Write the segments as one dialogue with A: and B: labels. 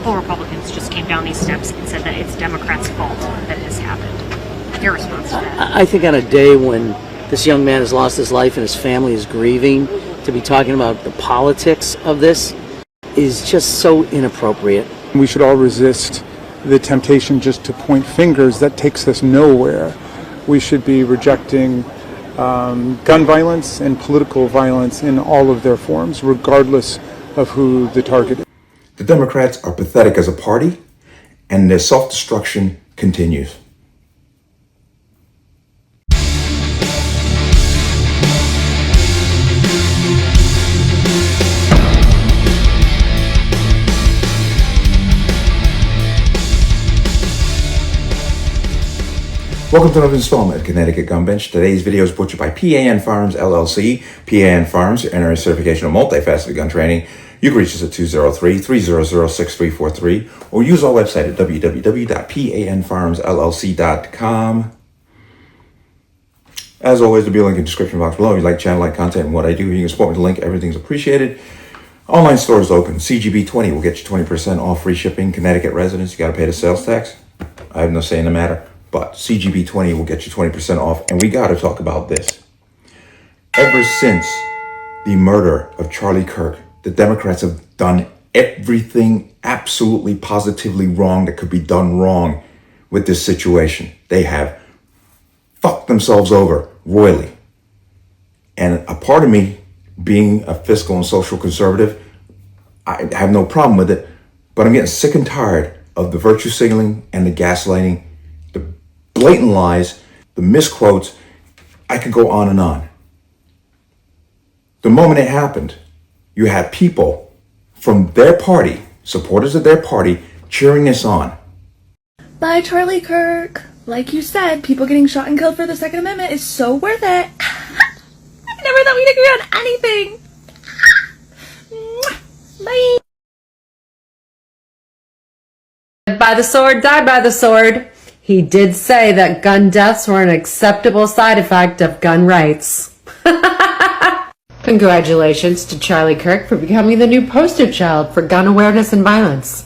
A: couple Republicans just came down these steps and said that it's Democrats' fault that it has happened. Your response to that?
B: I think on a day when this young man has lost his life and his family is grieving, to be talking about the politics of this is just so inappropriate.
C: We should all resist the temptation just to point fingers. That takes us nowhere. We should be rejecting gun violence and political violence in all of their forms, regardless of who the target is.
D: The Democrats are pathetic as a party, and their self-destruction continues. Welcome to another installment of Connecticut Gun Bench. Today's video is brought to you by P.A.N. Firearms, LLC. P.A.N. Firearms, your NRA certification of multifaceted gun training. You can reach us at 203-300-6343 or use our website at www.panfirearmsllc.com. As always, there'll be a link in the description box below. If you like channel, like content, and what I do, you can support me with the link. Everything's appreciated. Online store is open. CGB20 will get you 20% off free shipping. Connecticut residents, you got to pay the sales tax. I have no say in the matter. But CGB20 will get you 20% off. And we got to talk about this. Ever since the murder of Charlie Kirk, the Democrats have done everything absolutely positively wrong that could be done wrong with this situation. They have fucked themselves over royally. And a part of me, being a fiscal and social conservative, I have no problem with it. But I'm getting sick and tired of the virtue signaling and the gaslighting, blatant lies, the misquotes. I could go on and on. The moment it happened, you had people from their party, supporters of their party, cheering this on.
E: Bye, Charlie Kirk. Like you said, people getting shot and killed for the Second Amendment is so worth it. I never thought we'd agree on anything. Bye.
F: By the sword, die by the sword. He did say that gun deaths were an acceptable side effect of gun rights. Congratulations to Charlie Kirk for becoming the new poster child for gun awareness and violence.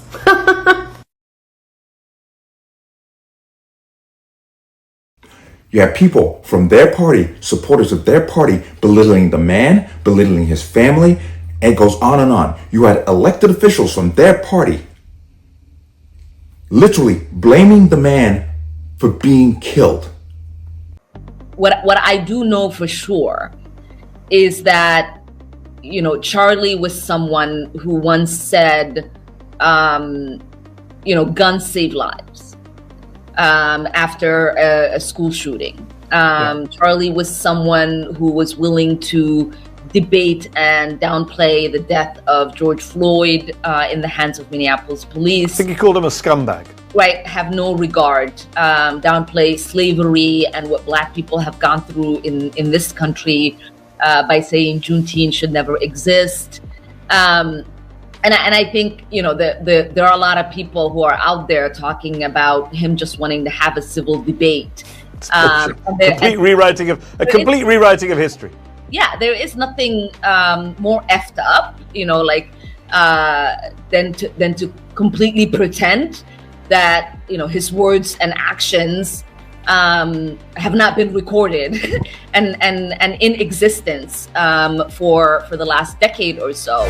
D: You have people from their party, supporters of their party, belittling the man, belittling his family, and it goes on and on. You had elected officials from their party literally blaming the man for being killed.
G: What I do know for sure is that, you know, Charlie was someone who once said, guns save lives after a school shooting. Charlie was someone who was willing to debate and downplay the death of George Floyd in the hands of Minneapolis police.
H: I think he called him a scumbag.
G: Right, have no regard, downplay slavery and what Black people have gone through in this country by saying Juneteenth should never exist. And I think, you know, there are a lot of people who are out there talking about him just wanting to have a civil debate.
H: Complete rewriting of history.
G: Yeah, there is nothing more effed up, you know, like than to completely pretend that, you know, his words and actions have not been recorded and in existence for the last decade or so.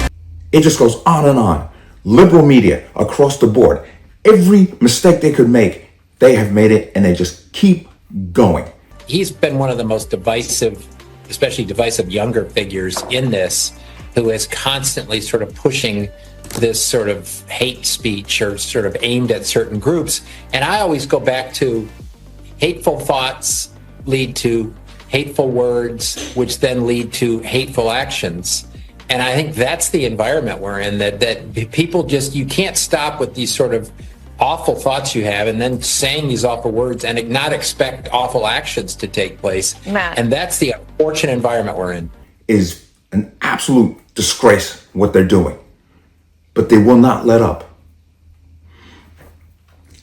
D: It just goes on and on. Liberal media across the board, every mistake they could make, they have made it, and they just keep going.
I: He's been one of the most divisive, especially divisive younger figures in this, who is constantly sort of pushing this sort of hate speech or sort of aimed at certain groups. And I always go back to hateful thoughts lead to hateful words, which then lead to hateful actions. And I think that's the environment we're in, that people just, you can't stop with these sort of awful thoughts you have and then saying these awful words and not expect awful actions to take place.
E: Matt.
I: And that's the unfortunate environment we're in.
D: Is an absolute disgrace what they're doing. But they will not let up.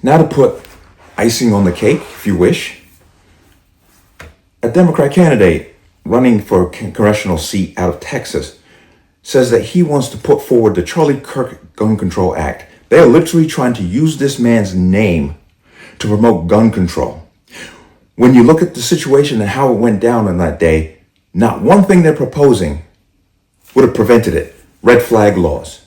D: Now, to put icing on the cake, if you wish, a Democrat candidate running for a congressional seat out of Texas says that he wants to put forward the Charlie Kirk Gun Control Act. They are literally trying to use this man's name to promote gun control. When you look at the situation and how it went down on that day, not one thing they're proposing would have prevented it. Red flag laws.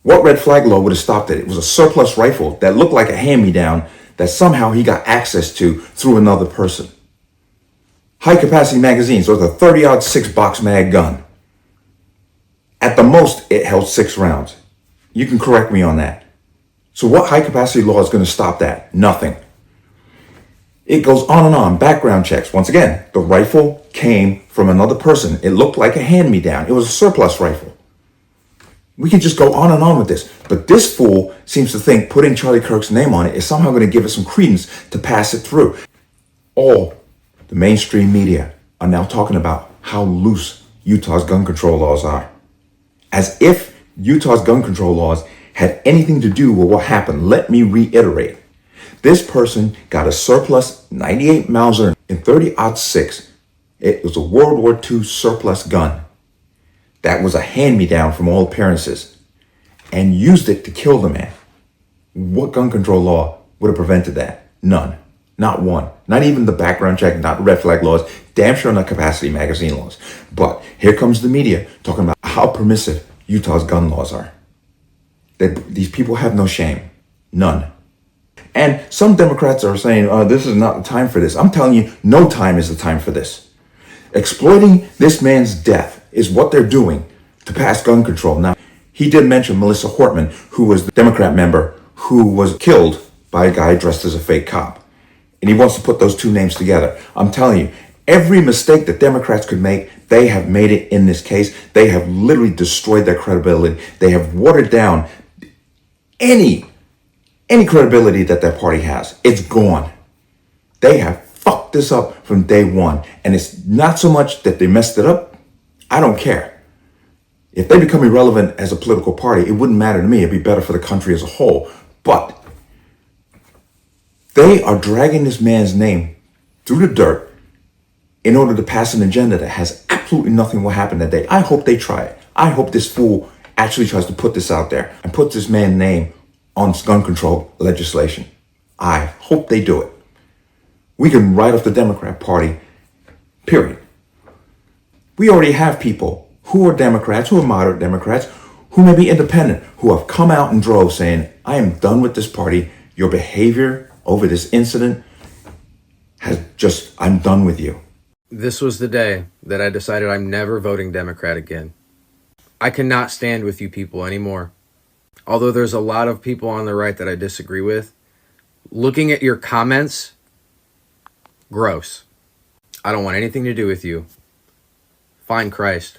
D: What red flag law would have stopped it? It was a surplus rifle that looked like a hand-me-down that somehow he got access to through another person. High capacity magazines, or the 30-aught 6-box mag gun. At the most, it held 6 rounds. You can correct me on that. So what high capacity law is going to stop that? Nothing. It goes on and on. Background checks. Once again, the rifle came from another person. It looked like a hand-me-down. It was a surplus rifle. We can just go on and on with this. But this fool seems to think putting Charlie Kirk's name on it is somehow going to give it some credence to pass it through. All the mainstream media are now talking about how loose Utah's gun control laws are. As if Utah's gun control laws had anything to do with what happened. Let me reiterate. This person got a surplus 98 Mauser in 30-06. It was a World War II surplus gun that was a hand-me-down from all appearances, and used it to kill the man. What gun control law would have prevented that? None. Not one. Not even the background check, not the red flag laws, damn sure not capacity magazine laws. But here comes the media talking about how permissive Utah's gun laws are. That these people have no shame. None. And some Democrats are saying, this is not the time for this. I'm telling you, no time is the time for this. Exploiting this man's death is what they're doing to pass gun control. Now, he did mention Melissa Hortman, who was the Democrat member who was killed by a guy dressed as a fake cop. And he wants to put those two names together. I'm telling you, every mistake that Democrats could make, they have made it in this case. They have literally destroyed their credibility. They have watered down any credibility that their party has. It's gone. They have fucked this up from day one. And it's not so much that they messed it up. I don't care. If they become irrelevant as a political party, it wouldn't matter to me. It'd be better for the country as a whole. But they are dragging this man's name through the dirt in order to pass an agenda that has absolutely nothing will happen that day. I hope they try it. I hope this fool actually tries to put this out there and put this man's name on gun control legislation. I hope they do it. We can write off the Democrat Party, period. We already have people who are Democrats, who are moderate Democrats, who may be independent, who have come out in droves saying, I am done with this party. Your behavior over this incident I'm done with you.
J: This was the day that I decided I'm never voting Democrat again. I cannot stand with you people anymore. Although there's a lot of people on the right that I disagree with, looking at your comments, gross. I don't want anything to do with you. Find Christ.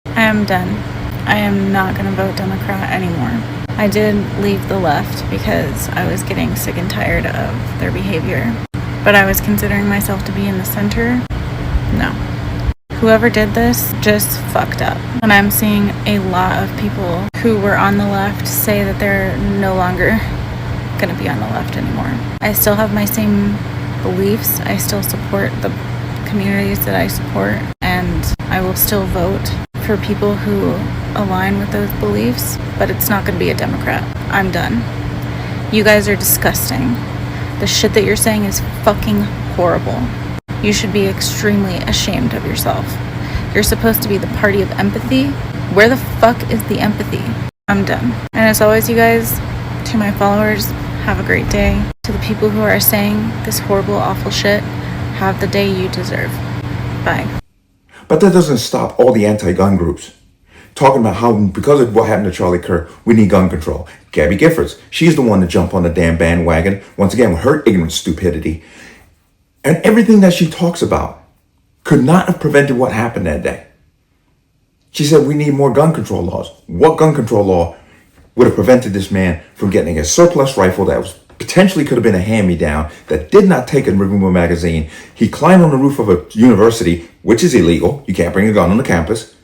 K: I am done. I am not going to vote Democrat anymore. I did leave the left because I was getting sick and tired of their behavior. But I was considering myself to be in the center. No. Whoever did this just fucked up. And I'm seeing a lot of people who were on the left say that they're no longer going to be on the left anymore. I still have my same beliefs. I still support the communities that I support, and I will still vote for people who align with those beliefs, but it's not going to be a Democrat. I'm done. You guys are disgusting. The shit that you're saying is fucking horrible. You should be extremely ashamed of yourself. You're supposed to be the party of empathy. Where the fuck is the empathy? I'm done. And as always, you guys, to my followers, have a great day. To the people who are saying this horrible, awful shit, have the day you deserve. Bye.
D: But that doesn't stop all the anti-gun groups talking about how, because of what happened to Charlie Kirk, we need gun control. Gabby Giffords, she's the one to jump on the damn bandwagon, once again, with her ignorant stupidity. And everything that she talks about could not have prevented what happened that day. She said we need more gun control laws. What gun control law would have prevented this man from getting a surplus rifle that was potentially could have been a hand-me-down that did not take a removable magazine? He climbed on the roof of a university, which is illegal. You can't bring a gun on the campus,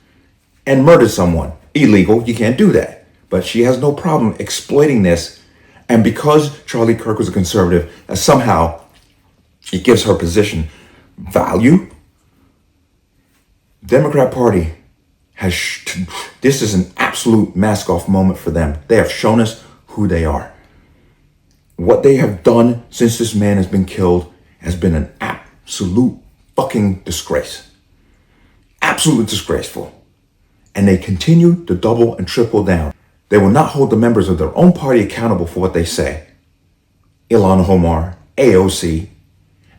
D: and murdered someone. Illegal. You can't do that. But she has no problem exploiting this. And because Charlie Kirk was a conservative, somehow it gives her position value. Democrat Party this is an absolute mask off moment for them. They have shown us who they are. What they have done since this man has been killed has been an absolute fucking disgrace. Absolutely disgraceful. And they continue to double and triple down. They will not hold the members of their own party accountable for what they say. Ilhan Omar, AOC,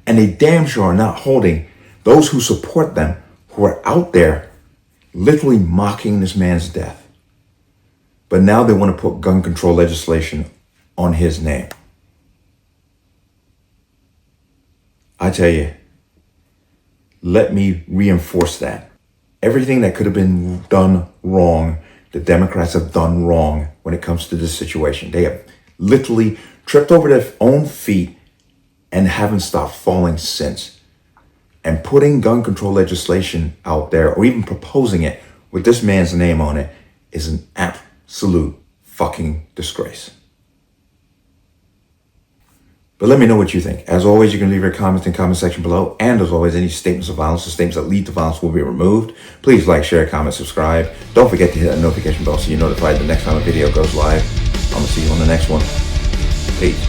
D: and they damn sure are not holding those who support them, who are out there literally mocking this man's death. But now they want to put gun control legislation on his name. I tell you, let me reinforce that. Everything that could have been done wrong, the Democrats have done wrong when it comes to this situation. They have literally tripped over their own feet and haven't stopped falling since. And putting gun control legislation out there, or even proposing it with this man's name on it, is an absolute fucking disgrace. But let me know what you think. As always, you can leave your comments in the comment section below. And as always, any statements of violence or statements that lead to violence will be removed. Please like, share, comment, subscribe. Don't forget to hit that notification bell so you're notified the next time a video goes live. I'm going to see you on the next one. Peace.